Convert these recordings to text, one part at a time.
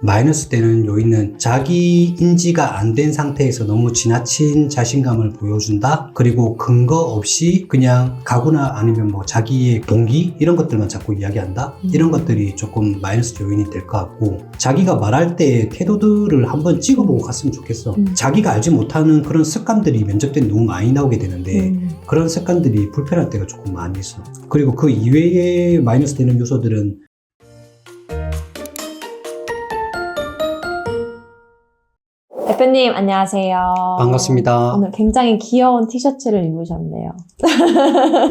마이너스 되는 요인은 자기 인지가 안 된 상태에서 너무 지나친 자신감을 보여준다. 그리고 근거 없이 그냥 가구나 아니면 뭐 자기의 동기 이런 것들만 자꾸 이야기한다. 이런 것들이 조금 마이너스 요인이 될 것 같고, 자기가 말할 때 태도들을 한번 찍어보고 갔으면 좋겠어. 자기가 알지 못하는 그런 습관들이 면접 때 너무 많이 나오게 되는데 그런 습관들이 불편할 때가 조금 많이 있어. 그리고 그 이외에 마이너스 되는 요소들은 대표님 안녕하세요. 반갑습니다. 오늘 굉장히 귀여운 티셔츠를 입으셨네요.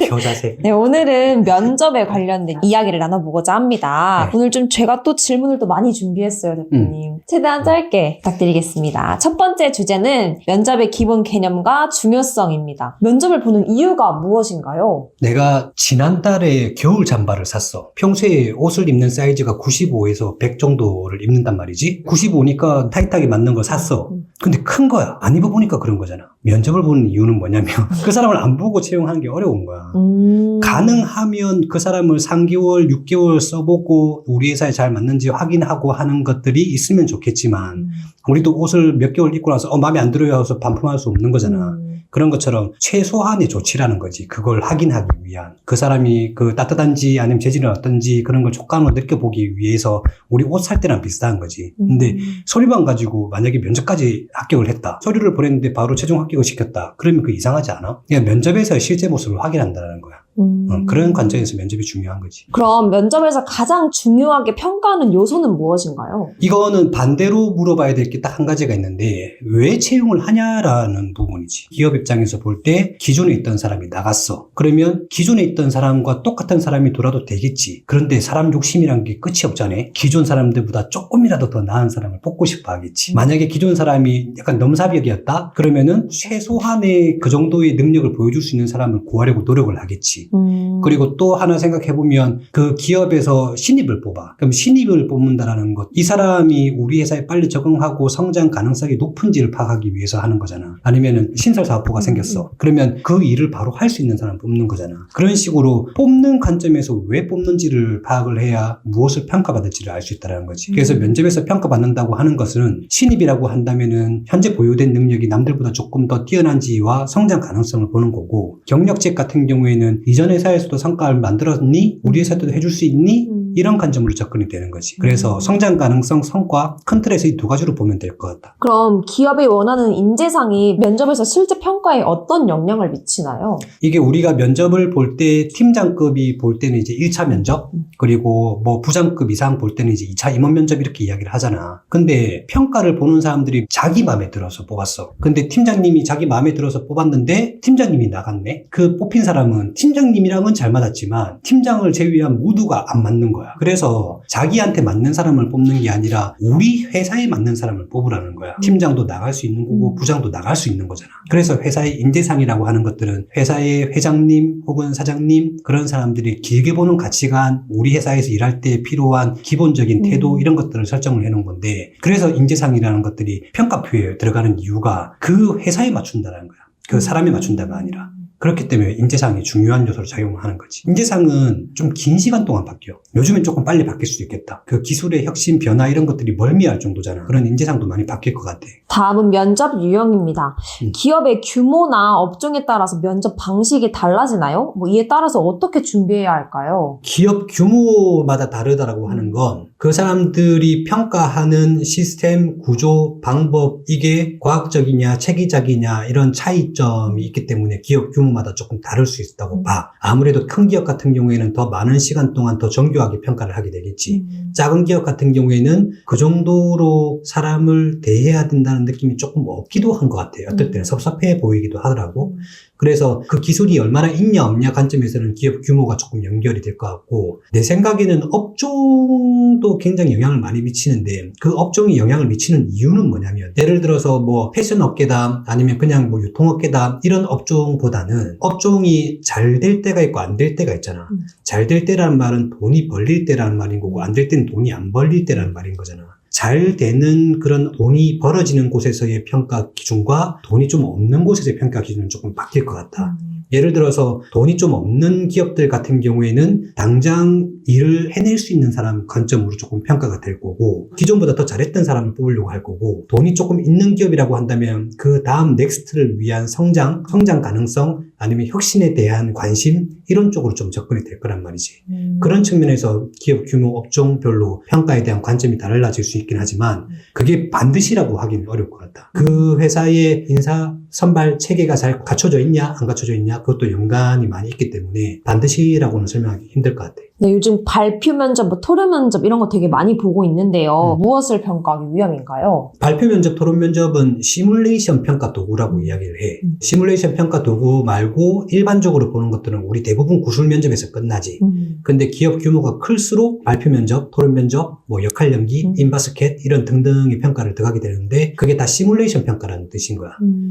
겨자색. 네, 오늘은 면접에 관련된 이야기를 나눠보고자 합니다. 네. 오늘 좀 제가 또 질문을 또 많이 준비했어요, 대표님. 최대한 짧게 부탁드리겠습니다. 첫 번째 주제는 면접의 기본 개념과 중요성입니다. 면접을 보는 이유가 무엇인가요? 내가 지난달에 겨울 잠바를 샀어. 평소에 옷을 입는 사이즈가 95에서 100 정도를 입는단 말이지. 95니까 타이트하게 맞는 걸 샀어. 근데 큰 거야. 안 입어보니까 그런 거잖아. 면접을 보는 이유는 뭐냐면 그 사람을 안 보고 채용하는 게 어려운 거야. 가능하면 그 사람을 3개월, 6개월 써보고 우리 회사에 잘 맞는지 확인하고 하는 것들이 있으면 좋겠지만 우리도 옷을 몇 개월 입고 나서 마음에 안 들어요 해서 반품할 수 없는 거잖아. 그런 것처럼 최소한의 조치라는 거지. 그걸 확인하기 위한. 그 사람이 그 따뜻한지 아니면 재질은 어떤지 그런 걸 촉감으로 느껴보기 위해서 우리 옷 살 때랑 비슷한 거지. 근데 서류만 가지고 만약에 면접까지 합격을 했다. 서류를 보냈는데 바로 최종 합격을 시켰다. 그러면 그 이상하지 않아? 그냥 면접에서 실제 모습을 확인한다는 거야. 그런 관점에서 면접이 중요한 거지. 그럼 면접에서 가장 중요하게 평가하는 요소는 무엇인가요? 이거는 반대로 물어봐야 될 게 딱 한 가지가 있는데 왜 채용을 하냐라는 부분이지. 기업 입장에서 볼 때 기존에 있던 사람이 나갔어. 그러면 기존에 있던 사람과 똑같은 사람이 돌아도 되겠지. 그런데 사람 욕심이란 게 끝이 없잖아. 기존 사람들보다 조금이라도 더 나은 사람을 뽑고 싶어 하겠지. 만약에 기존 사람이 약간 넘사벽이었다? 그러면은 최소한의 그 정도의 능력을 보여줄 수 있는 사람을 구하려고 노력을 하겠지. 그리고 또 하나 생각해보면 그 기업에서 신입을 뽑아. 그럼 신입을 뽑는다라는 것. 이 사람이 우리 회사에 빨리 적응하고 성장 가능성이 높은지를 파악하기 위해서 하는 거잖아. 아니면은 신설사업부가 생겼어. 그러면 그 일을 바로 할 수 있는 사람을 뽑는 거잖아. 그런 식으로 뽑는 관점에서 왜 뽑는지를 파악을 해야 무엇을 평가받을지를 알 수 있다는 거지. 그래서 면접에서 평가받는다고 하는 것은 신입이라고 한다면은 현재 보유된 능력이 남들보다 조금 더 뛰어난지와 성장 가능성을 보는 거고, 경력직 같은 경우에는 이전 회사에서도 성과를 만들었니? 우리 회사도 해줄 수 있니? 이런 관점으로 접근이 되는 거지. 그래서 성장 가능성, 성과, 큰 틀에서 이 두 가지로 보면 될 것 같다. 그럼 기업이 원하는 인재상이 면접에서 실제 평가에 어떤 영향을 미치나요? 이게 우리가 면접을 볼 때 팀장급이 볼 때는 이제 1차 면접, 그리고 뭐 부장급 이상 볼 때는 이제 2차 임원 면접 이렇게 이야기를 하잖아. 근데 평가를 보는 사람들이 자기 마음에 들어서 뽑았어. 근데 팀장님이 자기 마음에 들어서 뽑았는데 팀장님이 나갔네? 그 뽑힌 사람은 팀장님이랑은 잘 맞았지만 팀장을 제외한 모두가 안 맞는 거야. 그래서 자기한테 맞는 사람을 뽑는 게 아니라 우리 회사에 맞는 사람을 뽑으라는 거야. 팀장도 나갈 수 있는 거고 부장도 나갈 수 있는 거잖아. 그래서 회사의 인재상이라고 하는 것들은 회사의 회장님 혹은 사장님 그런 사람들이 길게 보는 가치관, 우리 회사에서 일할 때 필요한 기본적인 태도 이런 것들을 설정을 해놓은 건데, 그래서 인재상이라는 것들이 평가표에 들어가는 이유가 그 회사에 맞춘다는 거야. 그 사람에 맞춘다가 아니라. 그렇기 때문에 인재상이 중요한 요소로 작용하는 거지. 인재상은 좀 긴 시간 동안 바뀌어. 요즘엔 조금 빨리 바뀔 수도 있겠다. 그 기술의 혁신, 변화 이런 것들이 멀미할 정도잖아. 그런 인재상도 많이 바뀔 것 같아. 다음은 면접 유형입니다. 기업의 규모나 업종에 따라서 면접 방식이 달라지나요? 이에 따라서 어떻게 준비해야 할까요? 기업 규모마다 다르다라고 하는 건 그 사람들이 평가하는 시스템, 구조, 방법 이게 과학적이냐 체계적이냐 이런 차이점이 있기 때문에 기업 규모마다 조금 다를 수 있다고 봐. 아무래도 큰 기업 같은 경우에는 더 많은 시간 동안 더 정교하게 평가를 하게 되겠지. 작은 기업 같은 경우에는 그 정도로 사람을 대해야 된다는 느낌이 조금 없기도 한 것 같아요. 어떨 때는 섭섭해 보이기도 하더라고. 그래서 그 기술이 얼마나 있냐 없냐 관점에서는 기업 규모가 조금 연결이 될 것 같고, 내 생각에는 업종도 굉장히 영향을 많이 미치는데 그 업종이 영향을 미치는 이유는 뭐냐면, 예를 들어서 뭐 패션 업계다 아니면 그냥 뭐 유통업계다 이런 업종보다는 업종이 잘 될 때가 있고 안 될 때가 있잖아. 잘 될 때라는 말은 돈이 벌릴 때라는 말인 거고 안 될 때는 돈이 안 벌릴 때라는 말인 거잖아. 잘 되는 그런 돈이 벌어지는 곳에서의 평가 기준과 돈이 좀 없는 곳에서의 평가 기준은 조금 바뀔 것 같다. 예를 들어서 돈이 좀 없는 기업들 같은 경우에는 당장 일을 해낼 수 있는 사람 관점으로 조금 평가가 될 거고, 기존보다 더 잘했던 사람을 뽑으려고 할 거고, 돈이 조금 있는 기업이라고 한다면 그 다음 넥스트를 위한 성장 가능성, 아니면 혁신에 대한 관심, 이런 쪽으로 좀 접근이 될 거란 말이지. 그런 측면에서 기업 규모 업종별로 평가에 대한 관점이 달라질 수 있긴 하지만 그게 반드시라고 하기는 어려울 것 같다. 그 회사의 인사 선발 체계가 잘 갖춰져 있냐 안 갖춰져 있냐, 그것도 연관이 많이 있기 때문에 반드시라고는 설명하기 힘들 것 같아. 네, 요즘 발표 면접, 토론 면접 이런 거 되게 많이 보고 있는데요. 무엇을 평가하기 위함인가요? 발표 면접, 토론 면접은 시뮬레이션 평가 도구라고 이야기를 해. 시뮬레이션 평가 도구 말고 일반적으로 보는 것들은 우리 대부분 구술 면접에서 끝나지. 근데 기업 규모가 클수록 발표 면접, 토론 면접, 뭐 역할 연기, 인바스켓 이런 등등의 평가를 들어가게 되는데 그게 다 시뮬레이션 평가라는 뜻인 거야.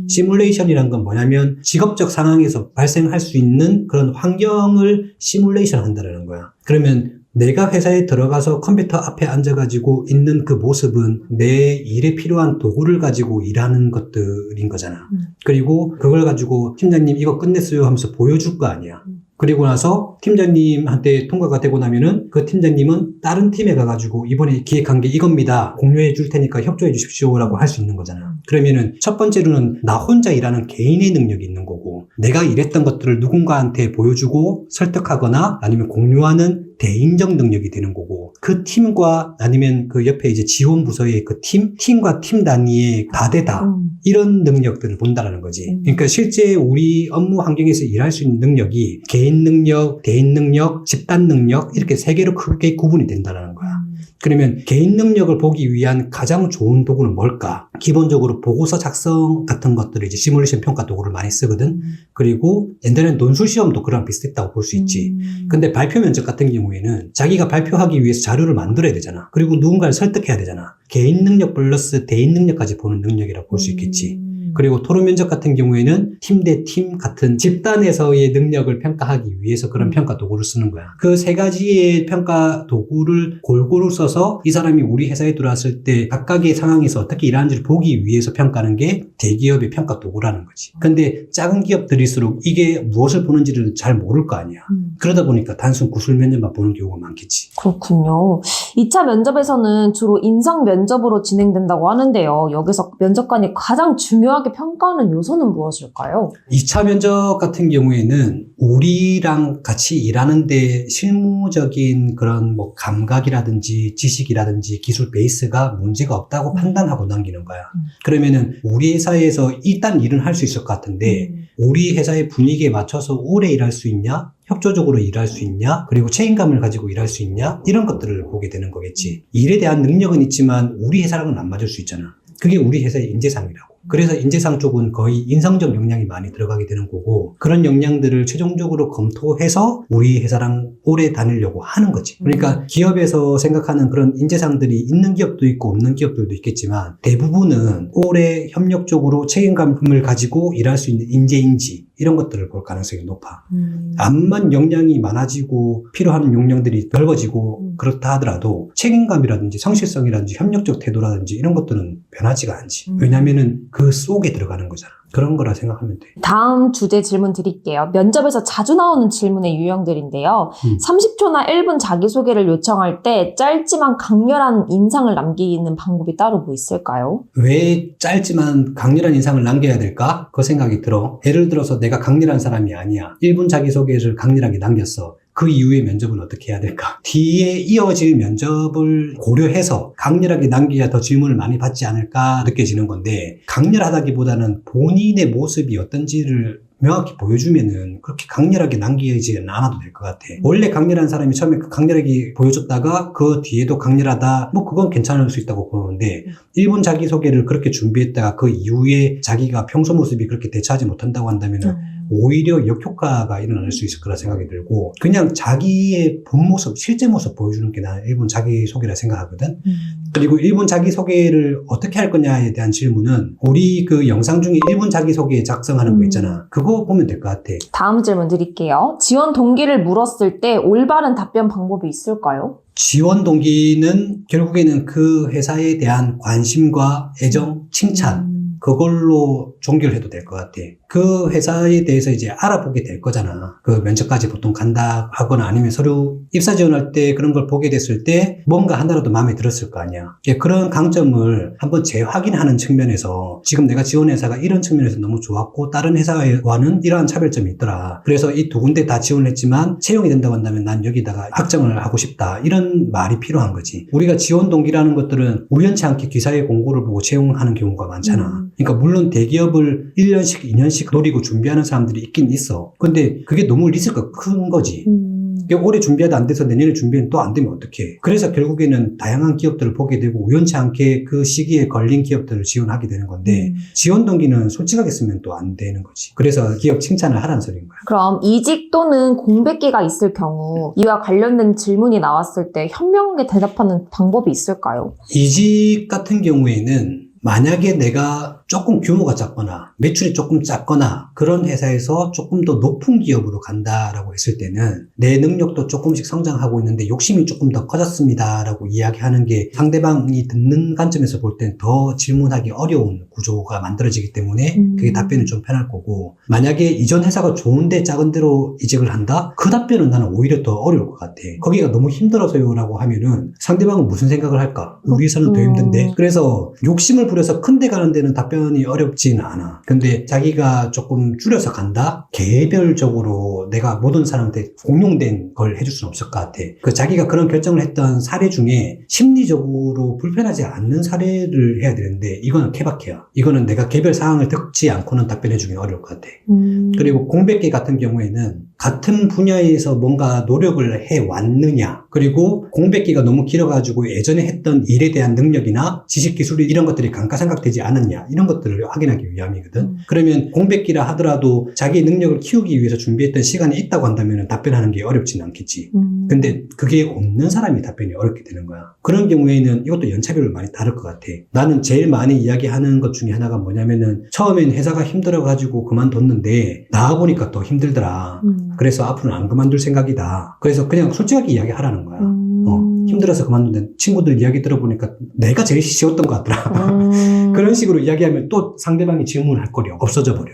시뮬레이션이란 건 뭐냐면 직업적 상황에서 발생할 수 있는 그런 환경을 시뮬레이션 한다는 거야. 그러면 내가 회사에 들어가서 컴퓨터 앞에 앉아가지고 있는 그 모습은 내 일에 필요한 도구를 가지고 일하는 것들인 거잖아. 그리고 그걸 가지고 팀장님 이거 끝냈어요 하면서 보여줄 거 아니야. 그리고 나서 팀장님한테 통과가 되고 나면은 그 팀장님은 다른 팀에 가가지고 이번에 기획한 게 이겁니다. 공유해 줄 테니까 협조해 주십시오라고 할 수 있는 거잖아. 그러면은 첫 번째로는 나 혼자 일하는 개인의 능력이 있는 거고, 내가 일했던 것들을 누군가한테 보여주고 설득하거나 아니면 공유하는 대인적 능력이 되는 거고, 그 팀과 아니면 그 옆에 이제 지원 부서의 그 팀과 팀 단위의 다대다 이런 능력들을 본다라는 거지. 그러니까 실제 우리 업무 환경에서 일할 수 있는 능력이 개인 능력, 대인 능력, 집단 능력 이렇게 세 개로 크게 구분이 된다라는 거야. 그러면 개인 능력을 보기 위한 가장 좋은 도구는 뭘까? 기본적으로 보고서 작성 같은 것들을 이제 시뮬레이션 평가 도구를 많이 쓰거든. 그리고 옛날에는 논술 시험도 그런 비슷했다고 볼 수 있지. 근데 발표 면접 같은 경우에는 자기가 발표하기 위해서 자료를 만들어야 되잖아. 그리고 누군가를 설득해야 되잖아. 개인 능력 플러스 대인 능력까지 보는 능력이라고 볼 수 있겠지. 그리고 토론 면접 같은 경우에는 팀 대 팀 같은 집단에서의 능력을 평가하기 위해서 그런 평가 도구를 쓰는 거야. 그 세 가지의 평가 도구를 골고루 써서 이 사람이 우리 회사에 들어왔을 때 각각의 상황에서 어떻게 일하는지를 보기 위해서 평가하는 게 대기업의 평가 도구라는 거지. 근데 작은 기업들일수록 이게 무엇을 보는지를 잘 모를 거 아니야. 그러다 보니까 단순 구술 면접만 보는 경우가 많겠지. 그렇군요. 2차 면접에서는 주로 인성 면접으로 진행된다고 하는데요. 여기서 면접관이 가장 중요하게 평가하는 요소는 무엇일까요? 2차 면접 같은 경우에는 우리랑 같이 일하는데 실무적인 그런 뭐 감각이라든지 지식이라든지 기술 베이스가 문제가 없다고 판단하고 넘기는 거야. 그러면은 우리 회사에서 일단 일은 할 수 있을 것 같은데 우리 회사의 분위기에 맞춰서 오래 일할 수 있냐? 협조적으로 일할 수 있냐? 그리고 책임감을 가지고 일할 수 있냐? 이런 것들을 보게 되는 거겠지. 일에 대한 능력은 있지만 우리 회사랑은 안 맞을 수 있잖아. 그게 우리 회사의 인재상이라고. 그래서 인재상 쪽은 거의 인성적 역량이 많이 들어가게 되는 거고, 그런 역량들을 최종적으로 검토해서 우리 회사랑 오래 다니려고 하는 거지. 그러니까 기업에서 생각하는 그런 인재상들이 있는 기업도 있고 없는 기업들도 있겠지만 대부분은 오래 협력적으로 책임감을 가지고 일할 수 있는 인재인지 이런 것들을 볼 가능성이 높아. 암만 역량이 많아지고 필요한 역량들이 넓어지고 그렇다 하더라도 책임감이라든지 성실성이라든지 협력적 태도라든지 이런 것들은 변하지가 않지. 왜냐면은 그 속에 들어가는 거잖아. 그런 거라 생각하면 돼. 다음 주제 질문 드릴게요. 면접에서 자주 나오는 질문의 유형들인데요. 30초나 1분 자기소개를 요청할 때 짧지만 강렬한 인상을 남기는 방법이 따로 뭐 있을까요? 왜 짧지만 강렬한 인상을 남겨야 될까? 그 생각이 들어. 예를 들어서 내가 강렬한 사람이 아니야. 1분 자기소개를 강렬하게 남겼어. 그 이후에 면접은 어떻게 해야 될까? 뒤에 이어질 면접을 고려해서 강렬하게 남겨야 더 질문을 많이 받지 않을까 느껴지는 건데, 강렬하다기보다는 본인의 모습이 어떤지를 명확히 보여주면은 그렇게 강렬하게 남기지는 않아도 될 것 같아. 원래 강렬한 사람이 처음에 강렬하게 보여줬다가 그 뒤에도 강렬하다, 뭐 그건 괜찮을 수 있다고 보는데 1분 자기소개를 그렇게 준비했다가 그 이후에 자기가 평소 모습이 그렇게 대처하지 못한다고 한다면은 오히려 역효과가 일어날 수 있을 거라 생각이 들고 그냥 자기의 본 모습, 실제 모습 보여주는 게 나는 일본 자기소개라 생각하거든. 그리고 일본 자기소개를 어떻게 할 거냐에 대한 질문은 우리 그 영상 중에 일본 자기소개 작성하는 거 있잖아. 그거 보면 될 것 같아. 다음 질문 드릴게요. 지원 동기를 물었을 때 올바른 답변 방법이 있을까요? 지원 동기는 결국에는 그 회사에 대한 관심과 애정, 칭찬 그걸로 종결해도 될 것 같아. 그 회사에 대해서 이제 알아보게 될 거잖아. 그 면접까지 보통 간다 하거나 아니면 서류 입사 지원할 때 그런 걸 보게 됐을 때 뭔가 하나라도 마음에 들었을 거 아니야. 그런 강점을 한번 재확인하는 측면에서 지금 내가 지원 회사가 이런 측면에서 너무 좋았고 다른 회사와는 이러한 차별점이 있더라. 그래서 이 두 군데 다 지원했지만 채용이 된다고 한다면 난 여기다가 확정을 하고 싶다. 이런 말이 필요한 거지. 우리가 지원 동기라는 것들은 우연치 않게 기사의 공고를 보고 채용하는 경우가 많잖아. 그러니까 물론 대기업을 1년씩, 2년씩 노리고 준비하는 사람들이 있긴 있어. 근데 그게 너무 리스크가 큰 거지. 올해 준비하다 안 돼서 내년에 준비는 또 안 되면 어떡해. 그래서 결국에는 다양한 기업들을 보게 되고 우연치 않게 그 시기에 걸린 기업들을 지원하게 되는 건데 지원 동기는 솔직하게 쓰면 또 안 되는 거지. 그래서 기업 칭찬을 하라는 소리인 거야. 그럼 이직 또는 공백기가 있을 경우 이와 관련된 질문이 나왔을 때 현명하게 대답하는 방법이 있을까요? 이직 같은 경우에는 만약에 내가 조금 규모가 작거나 매출이 조금 작거나 그런 회사에서 조금 더 높은 기업으로 간다라고 했을 때는 내 능력도 조금씩 성장하고 있는데 욕심이 조금 더 커졌습니다라고 이야기하는 게 상대방이 듣는 관점에서 볼 땐 더 질문하기 어려운 구조가 만들어지기 때문에 그게 답변이 좀 편할 거고 만약에 이전 회사가 좋은데 작은 데로 이직을 한다? 그 답변은 나는 오히려 더 어려울 것 같아. 거기가 너무 힘들어서요라고 하면은 상대방은 무슨 생각을 할까? 우리 회사는 더 힘든데? 그래서 욕심을 부려서 큰 데 가는 데는 답변이 어렵지는 않아. 근데 자기가 조금 줄여서 간다? 개별적으로 내가 모든 사람한테 공용된 걸 해줄 수는 없을 것 같아. 그 자기가 그런 결정을 했던 사례 중에 심리적으로 불편하지 않는 사례를 해야 되는데 이거는 케바케야. 이거는 내가 개별 사항을 듣지 않고는 답변해주기 어려울 것 같아. 그리고 공백기 같은 경우에는 같은 분야에서 뭔가 노력을 해왔느냐 그리고 공백기가 너무 길어가지고 예전에 했던 일에 대한 능력이나 지식 기술이 이런 것들이 감가상각되지 않았냐 이런 것들을 확인하기 위함이거든. 그러면 공백기라 하더라도 자기 능력을 키우기 위해서 준비했던 시간이 있다고 한다면 답변하는 게 어렵지는 않겠지. 근데 그게 없는 사람이 답변이 어렵게 되는 거야. 그런 경우에는 이것도 연차별로 많이 다를 것 같아. 나는 제일 많이 이야기하는 것 중에 하나가 뭐냐면은 처음엔 회사가 힘들어가지고 그만뒀는데 나와보니까 더 힘들더라. 그래서 앞으로는 안 그만둘 생각이다. 그래서 그냥 솔직하게 이야기하라는 거야. 힘들어서 그만둔데 친구들 이야기 들어보니까 내가 제일 쉬웠던 것 같더라. 그런 식으로 이야기하면 또 상대방이 질문할 거리 없어져 버려.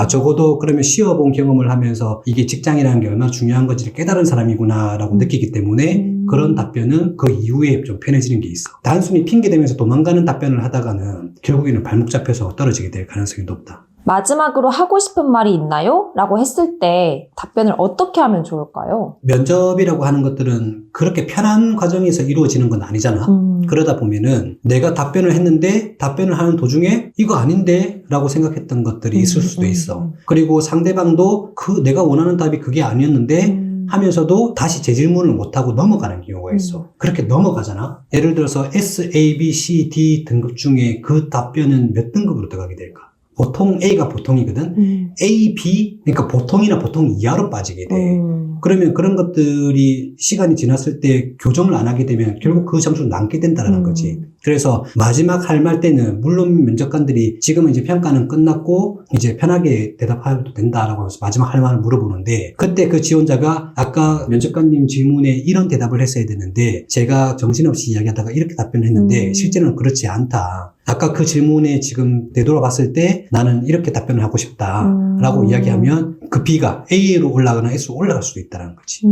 적어도 그러면 쉬어본 경험을 하면서 이게 직장이라는 게 얼마나 중요한 건지를 깨달은 사람이구나라고 느끼기 때문에 그런 답변은 그 이후에 좀 편해지는 게 있어. 단순히 핑계대면서 도망가는 답변을 하다가는 결국에는 발목 잡혀서 떨어지게 될 가능성이 높다. 마지막으로 하고 싶은 말이 있나요? 라고 했을 때 답변을 어떻게 하면 좋을까요? 면접이라고 하는 것들은 그렇게 편한 과정에서 이루어지는 건 아니잖아. 그러다 보면은 내가 답변을 했는데 답변을 하는 도중에 이거 아닌데? 라고 생각했던 것들이 있을 수도 있어. 그리고 상대방도 내가 원하는 답이 그게 아니었는데 하면서도 다시 재질문을 못하고 넘어가는 경우가 있어. 그렇게 넘어가잖아. 예를 들어서 S, A, B, C, D 등급 중에 그 답변은 몇 등급으로 들어가게 될까? 보통 A가 보통이거든. A, B 그러니까 보통이나 보통 이하로 빠지게 돼. 그러면 그런 것들이 시간이 지났을 때 교정을 안 하게 되면 결국 그 점수를 남게 된다는 거지. 그래서 마지막 할 말 때는 물론 면접관들이 지금은 이제 평가는 끝났고 이제 편하게 대답해도 된다라고 해서 마지막 할 말을 물어보는데 그때 그 지원자가 아까 면접관님 질문에 이런 대답을 했어야 되는데 제가 정신없이 이야기하다가 이렇게 답변했는데 실제로는 그렇지 않다. 아까 그 질문에 지금 되돌아봤을 때 나는 이렇게 답변을 하고 싶다라고 이야기하면 그 B가 A로 올라가거나 S로 올라갈 수도 있다는 거지.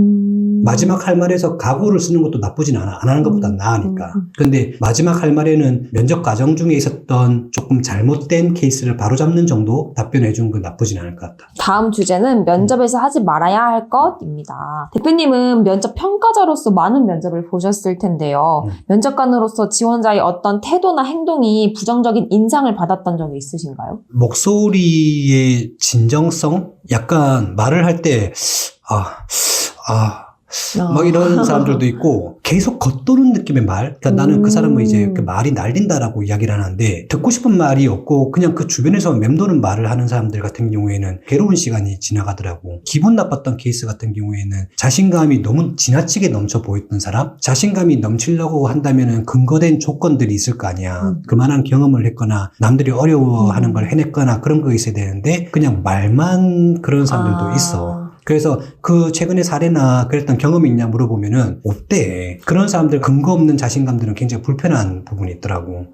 마지막 할 말에서 각오를 쓰는 것도 나쁘진 않아. 안 하는 것보다 나으니까. 근데 마지막 할 말에는 면접 과정 중에 있었던 조금 잘못된 케이스를 바로잡는 정도 답변해 주는 건 나쁘진 않을 것 같다. 다음 주제는 면접에서 하지 말아야 할 것입니다. 대표님은 면접 평가자로서 많은 면접을 보셨을 텐데요. 면접관으로서 지원자의 어떤 태도나 행동이 부정적인 인상을 받았던 적이 있으신가요? 목소리의 진정성? 약간 말을 할 때 막 이런 사람들도 있고 계속 겉도는 느낌의 말. 그러니까 나는 그 사람은 이제 그 말이 날린다라고 이야기를 하는데 듣고 싶은 말이 없고 그냥 그 주변에서 맴도는 말을 하는 사람들 같은 경우에는 괴로운 시간이 지나가더라고. 기분 나빴던 케이스 같은 경우에는 자신감이 너무 지나치게 넘쳐 보였던 사람? 자신감이 넘치려고 한다면은 근거된 조건들이 있을 거 아니야. 그만한 경험을 했거나 남들이 어려워하는 걸 해냈거나 그런 거 있어야 되는데 그냥 말만 그런 사람들도 있어. 그래서 그 최근에 사례나 그랬던 경험이 있냐 물어보면은 없대. 그런 사람들 근거 없는 자신감들은 굉장히 불편한 부분이 있더라고.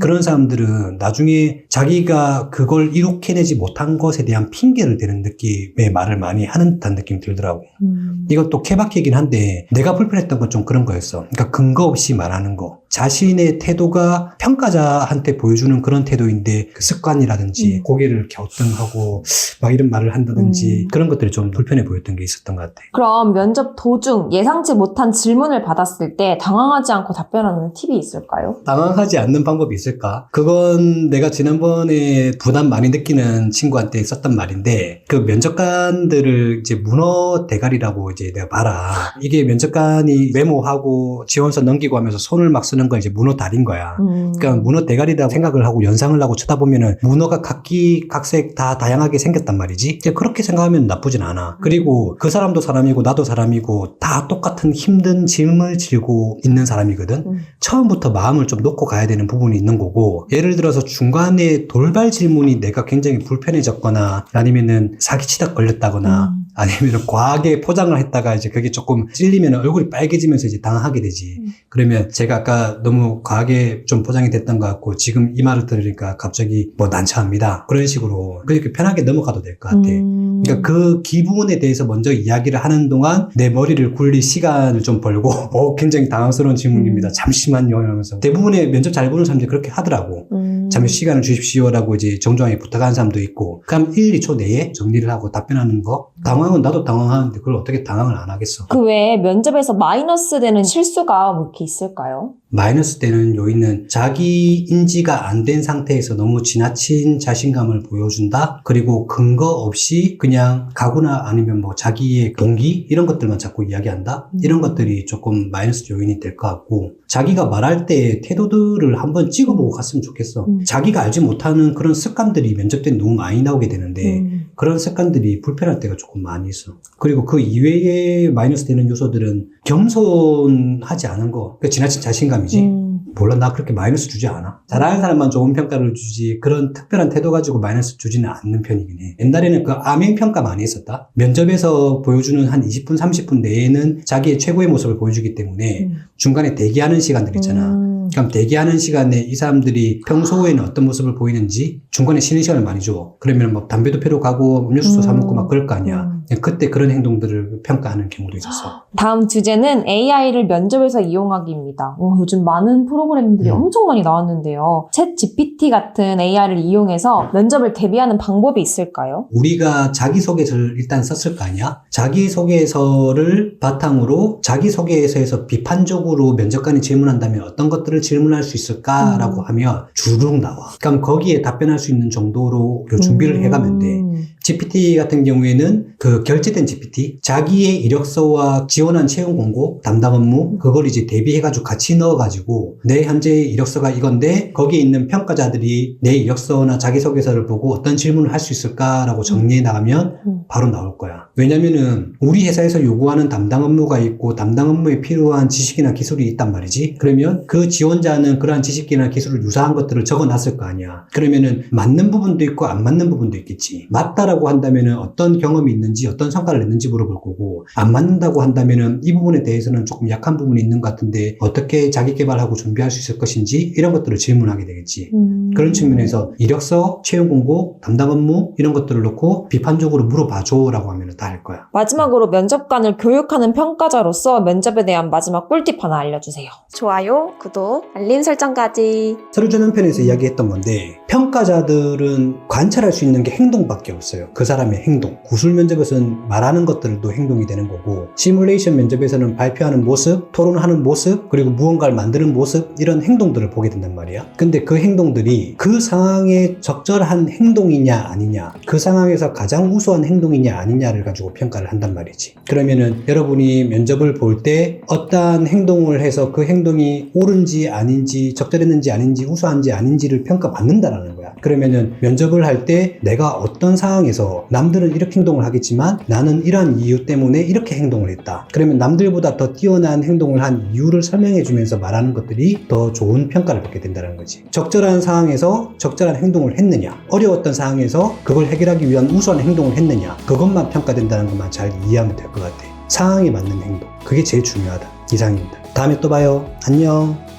그런 사람들은 나중에 자기가 그걸 이룩해내지 못한 것에 대한 핑계를 대는 느낌의 말을 많이 하는 듯한 느낌이 들더라고. 이것도 케바케이긴 한데 내가 불편했던 건 좀 그런 거였어. 그러니까 근거 없이 말하는 거. 자신의 태도가 평가자한테 보여주는 그런 태도인데 그 습관이라든지 고개를 갸우뚱하고 막 이런 말을 한다든지 그런 것들이 좀 불편해 보였던 게 있었던 것 같아. 그럼 면접 도중 예상치 못한 질문을 받았을 때 당황하지 않고 답변하는 팁이 있을까요? 당황하지 않는 방법이 있을까? 그건 내가 지난번에 부담 많이 느끼는 친구한테 썼던 말인데 그 면접관들을 이제 문어 대가리라고 이제 내가 봐라. 이게 면접관이 메모하고 지원서 넘기고 하면서 손을 막 쓰는 건 이제 문어 다리인 거야. 그러니까 문어 대가리라고 생각을 하고 연상을 하고 쳐다보면은 문어가 각기 각색 다 다양하게 생겼단 말이지. 그렇게 생각하면 나쁘진 않아. 그리고 그 사람도 사람이고 나도 사람이고 다 똑같은 힘든 짐을 지고 있는 사람이거든. 처음부터 마음을 좀 놓고 가야 되는 부분이 있는 거고 예를 들어서 중간에 돌발 질문이 내가 굉장히 불편해졌거나 아니면은 사기치다 걸렸다거나 아니면 과하게 포장을 했다가 이제 그게 조금 찔리면 얼굴이 빨개지면서 이제 당황하게 되지. 그러면 제가 아까 너무 과하게 좀 포장이 됐던 것 같고 지금 이 말을 들으니까 갑자기 뭐 난처합니다. 그런 식으로 그렇게 편하게 넘어가도 될 것 같아. 그러니까 그 기분에 대해서 먼저 이야기를 하는 동안 내 머리를 굴릴 시간을 좀 벌고 굉장히 당황스러운 질문입니다. 잠시만요 이러면서 대부분의 면접 잘 보는 사람들이 그렇게 하더라고. 잠시 시간을 주십시오라고 이제 정중하게 부탁하는 사람도 있고 그럼 1, 2초 내에 정리를 하고 답변하는 거. 당황은 나도 당황하는데 그걸 어떻게 당황을 안 하겠어. 그 외에 면접에서 마이너스 되는 실수가 뭐 이렇게 있을까요? 마이너스 되는 요인은 자기 인지가 안 된 상태에서 너무 지나친 자신감을 보여준다. 그리고 근거 없이 그냥 가구나 아니면 뭐 자기의 동기 이런 것들만 자꾸 이야기한다. 이런 것들이 조금 마이너스 요인이 될 것 같고 자기가 말할 때 태도들을 한번 찍어보고 갔으면 좋겠어. 자기가 알지 못하는 그런 습관들이 면접 때 너무 많이 나오게 되는데 그런 습관들이 불편할 때가 조금 많이 있어. 그리고 그 이외에 마이너스 되는 요소들은 겸손하지 않은 거. 그러니까 지나친 자신감이지. 몰라 나 그렇게 마이너스 주지 않아. 잘하는 사람만 좋은 평가를 주지 그런 특별한 태도 가지고 마이너스 주지는 않는 편이긴 해. 옛날에는 그 암행 평가 많이 했었다. 면접에서 보여주는 한 20분 30분 내에는 자기의 최고의 모습을 보여주기 때문에 중간에 대기하는 시간들 있잖아. 그럼 대기하는 시간에 이 사람들이 평소에는 어떤 모습을 보이는지 중간에 쉬는 시간을 많이 줘. 그러면 뭐 담배도 피러 가고 음료수도 사 먹고 막 그럴 거 아니야. 그때 그런 행동들을 평가하는 경우도 있었어. 다음 주제는 AI를 면접에서 이용하기입니다. 요즘 많은 프로그램들이 엄청 많이 나왔는데요. 챗 GPT 같은 AI를 이용해서 면접을 대비하는 방법이 있을까요? 우리가 자기소개서를 일단 썼을 거 아니야? 자기소개서를 바탕으로 자기소개서에서 비판적으로 면접관이 질문한다면 어떤 것들을 질문할 수 있을까라고 하면 주룩 나와. 그럼 거기에 답변할 수 있는 정도로 준비를 해가면 돼. GPT 같은 경우에는 그 결제된 GPT, 자기의 이력서와 지원한 채용 공고, 담당 업무, 그걸 이제 대비해가지고 같이 넣어가지고 내 현재의 이력서가 이건데 거기에 있는 평가자들이 내 이력서나 자기소개서를 보고 어떤 질문을 할 수 있을까라고 정리해 나가면 바로 나올 거야. 왜냐면은 우리 회사에서 요구하는 담당 업무가 있고 담당 업무에 필요한 지식이나 기술이 있단 말이지. 그러면 그 지원자는 그러한 지식이나 기술을 유사한 것들을 적어놨을 거 아니야. 그러면은 맞는 부분도 있고 안 맞는 부분도 있겠지. 맞다라고 한다면은 어떤 경험이 있는지 어떤 성과를 냈는지 물어볼 거고 안 맞는다고 한다면은 이 부분에 대해서는 조금 약한 부분이 있는 것 같은데 어떻게 자기 개발하고 준비할 수 있을 것인지 이런 것들을 질문하게 되겠지. 그런 측면에서 이력서, 채용 공고, 담당 업무 이런 것들을 놓고 비판적으로 물어봐줘라고 하면 다 할 거야. 마지막으로 면접관을 교육하는 평가자로서 면접에 대한 마지막 꿀팁 하나 알려주세요. 좋아요, 구독, 알림 설정까지. 서류 전환편에서 이야기했던 건데 평가자들은 관찰할 수 있는 게 행동밖에 없어요. 있어요. 그 사람의 행동. 구술 면접에서는 말하는 것들도 행동이 되는 거고, 시뮬레이션 면접에서는 발표하는 모습, 토론하는 모습, 그리고 무언가를 만드는 모습, 이런 행동들을 보게 된단 말이야. 근데 그 행동들이 그 상황에 적절한 행동이냐 아니냐, 그 상황에서 가장 우수한 행동이냐 아니냐를 가지고 평가를 한단 말이지. 그러면은 여러분이 면접을 볼 때 어떠한 행동을 해서 그 행동이 옳은지 아닌지, 적절했는지 아닌지, 우수한지 아닌지를 평가받는다라는 거야. 그러면은 면접을 할 때 내가 어떤 상황에서 남들은 이렇게 행동을 하겠지만 나는 이러한 이유 때문에 이렇게 행동을 했다. 그러면 남들보다 더 뛰어난 행동을 한 이유를 설명해 주면서 말하는 것들이 더 좋은 평가를 받게 된다는 거지. 적절한 상황에서 적절한 행동을 했느냐, 어려웠던 상황에서 그걸 해결하기 위한 우수한 행동을 했느냐, 그것만 평가된다는 것만 잘 이해하면 될 것 같아. 상황에 맞는 행동, 그게 제일 중요하다. 이상입니다. 다음에 또 봐요. 안녕.